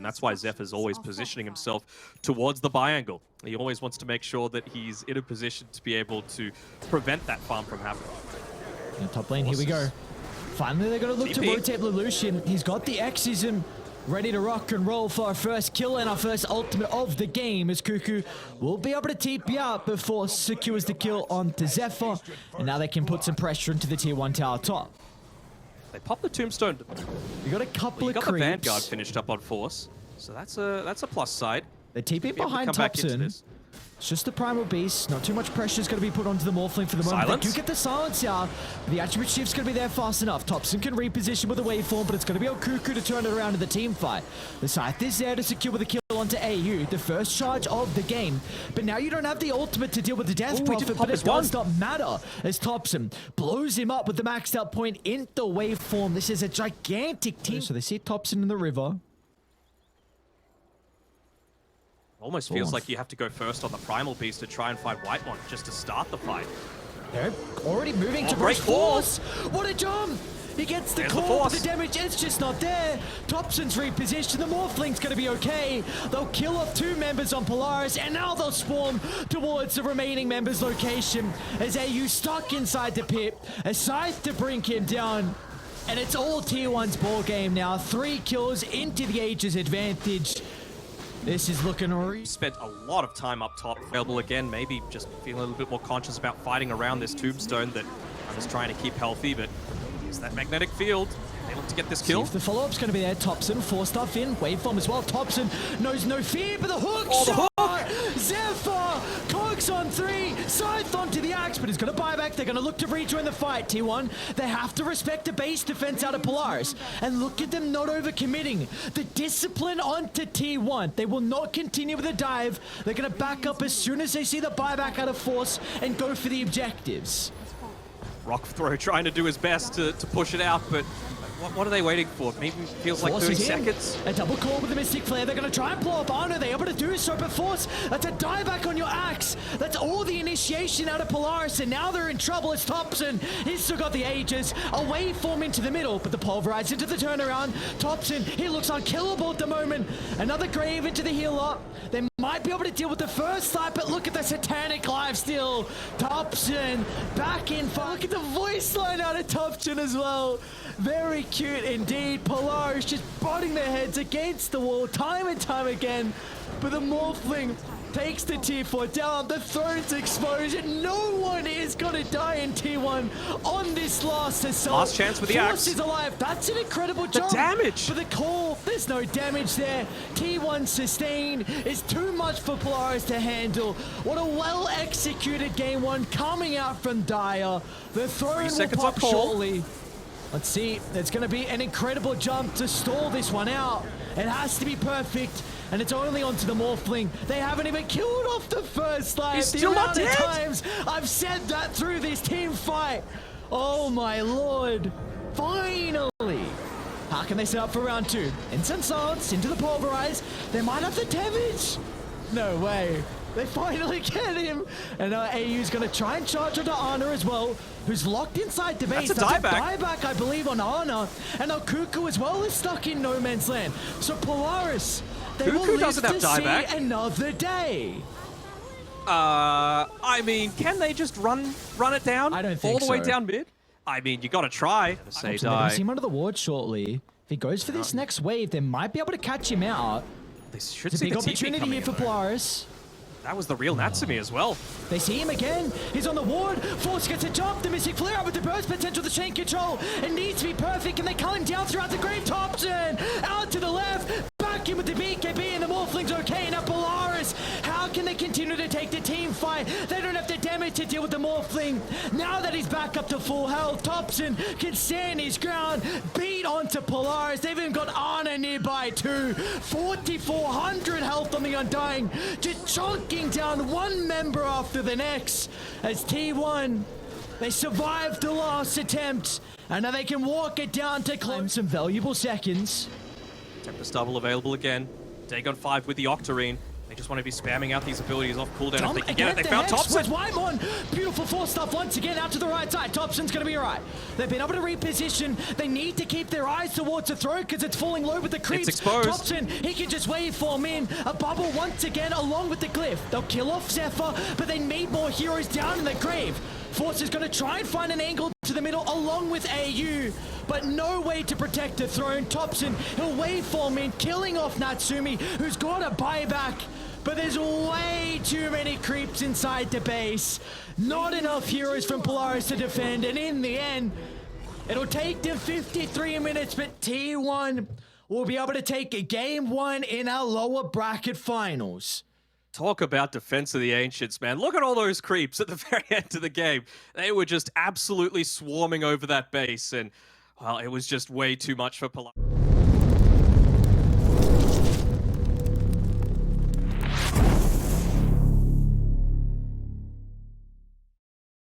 that's why Zeph is always positioning himself towards the buy angle. He always wants to make sure that he's in a position to be able to prevent that farm from happening. In the top lane, here we go. Finally, they're going to look to rotate Lelouch. He's got the Xism ready to rock and roll for our first kill and our first ultimate of the game, as Cuckoo will be able to TP out before secures the kill onto Zephyr. And now they can put some pressure into the tier 1 tower top. They popped the tombstone. We got a couple of creeps. The Vanguard finished up on Force, so that's a plus side. They're TP behind Thompson. It's just the Primal Beast. Not too much pressure is going to be put onto the Morphling for the moment. Silence. They do get the silence out. The attribute shift's going to be there fast enough. Thompson can reposition with a waveform, but it's going to be on Cuckoo to turn it around in the team fight. The Scythe is there to secure with a kill onto AU, the first charge of the game. But now you don't have the ultimate to deal with the Death Prophet, but it does not matter as Thompson blows him up with the maxed out point in the waveform. This is a gigantic team. So they see Thompson in the river. Almost feels like you have to go first on the Primal Beast to try and find Whitemon just to start the fight. They're already moving to break Force. What a jump! He gets the core, but the damage is just not there. Thompson's repositioned. The Morphling's going to be okay. They'll kill off 2 members on Polaris, and now they'll swarm towards the remaining members' location as AU stuck inside the pit. A Scythe to bring him down. And it's all tier 1's ball game now. 3 kills into the Aegis advantage. This is looking... Spent a lot of time up top. Available again, maybe just feeling a little bit more conscious about fighting around this tombstone that I'm just trying to keep healthy, but it's that magnetic field. They look to get this kill. The follow-up's going to be there. Thompson, 4 stuff in. Waveform as well. Thompson knows no fear, but the hook shot! Zephyr! Cogs on 3. Scythe onto the axe, but he's going to buy back. They're going to look to rejoin the fight. T1, they have to respect the base defense out of Polaris. And look at them not overcommitting. The discipline onto T1. They will not continue with the dive. They're going to back up as soon as they see the buyback out of Force and go for the objectives. Rock Throw trying to do his best to push it out, but what are they waiting for? Maybe it feels like 30 seconds. A double call with the Mystic Flare. They're going to try and blow up Arno. They're able to do so, but Force, that's a dieback on your axe. That's all the initiation out of Polaris, and now they're in trouble. It's Thompson. He's still got the Aegis. A waveform into the middle, but the Pulverize into the turnaround. Thompson, he looks unkillable at the moment. Another Grave into the healer. They might be able to deal with the first side, but look at the Satanic lifesteal. Thompson back in fight. Look at the voice line out of Thompson as well. Very cute indeed. Polaris just butting their heads against the wall time and time again. But the Morphling takes the tier 4 down. The throne's exposed, and no one is going to die in tier 1 on this last assault. Last chance with the axe. Force is alive. That's an incredible jump. The damage. For the call, there's no damage there. Tier 1 sustain is too much for Polaris to handle. What a well-executed game 1 coming out from Dire. The throne will pop shortly. Let's see, there's going to be an incredible jump to stall this one out. It has to be perfect, and it's only onto the Morphling. They haven't even killed off the first life. He's still not dead. Times I've said that through this team fight. Oh my lord. Finally. How can they set up for round 2? Instant Silence into the Pulverize. They might have the damage. No way. They finally get him. And AU's going to try and charge onto Ana as well, who's locked inside the base. That's a dieback, I believe, on Ana. And now Cuckoo as well is stuck in no man's land. So Polaris, they will live to see another day. I mean, can they just run it down? I don't think all the way down mid? I mean, you got to try. They're going to see him under the ward shortly. If he goes for this next wave, they might be able to catch him out. They should it's a see big opportunity here for Polaris. That was the real Natsumi as well. They see him again. He's on the ward. Force gets a jump. The Mystic Flare up with the burst potential, the chain control. It needs to be perfect. And they cull him down throughout the grave. Thompson out to the left. Back in with the BKB, and the Morphling's okay. Now Polaris, how can they continue to take the team fight? They don't have the damage to deal with the Morphling. Now that he's back up to full health, Thompson can stand his ground, beat onto Polaris. They've even got Ana nearby too. 4,400 health on the Undying, just chunking down one member after the next. As T1, they survived the last attempt, and now they can walk it down to claim some valuable seconds. Tempest double available again. Dagon 5 with the Octarine. They just want to be spamming out these abilities off cooldown if they can get it. They the found Hex Thompson. with Wymon. Beautiful force stuff once again out to the right side. Thompson's going to be all right. They've been able to reposition. They need to keep their eyes towards the throw because it's falling low with the creeps. It's exposed. Thompson, he can just waveform in. A bubble once again along with the glyph. They'll kill off Zephyr, but they need more heroes down in the grave. Force is going to try and find an angle to the middle along with AU, but no way to protect the throne. Thompson, he'll waveform in, killing off Natsumi, who's got a buyback. But there's way too many creeps inside the base. Not enough heroes from Polaris to defend, and in the end, it'll take them 53 minutes, but T1 will be able to take game 1 in our lower bracket finals. Talk about defense of the Ancients, man. Look at all those creeps at the very end of the game. They were just absolutely swarming over that base, and, well, it was just way too much for Polaris.